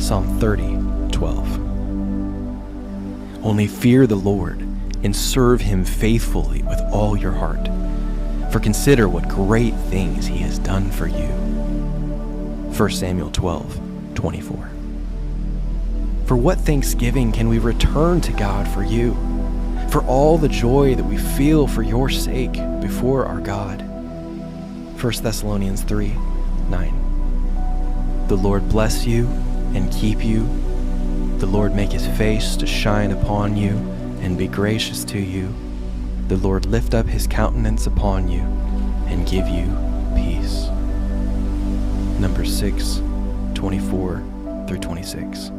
Psalm 30:12. Only fear the Lord and serve him faithfully with all your heart. For consider what great things he has done for you. 1 Samuel 12:24. For what thanksgiving can we return to God for you, for all the joy that we feel for your sake before our God? 1 Thessalonians 3:9. The Lord bless you and keep you. The Lord make his face to shine upon you and be gracious to you. The Lord lift up his countenance upon you and give you peace. Numbers 6:24-26.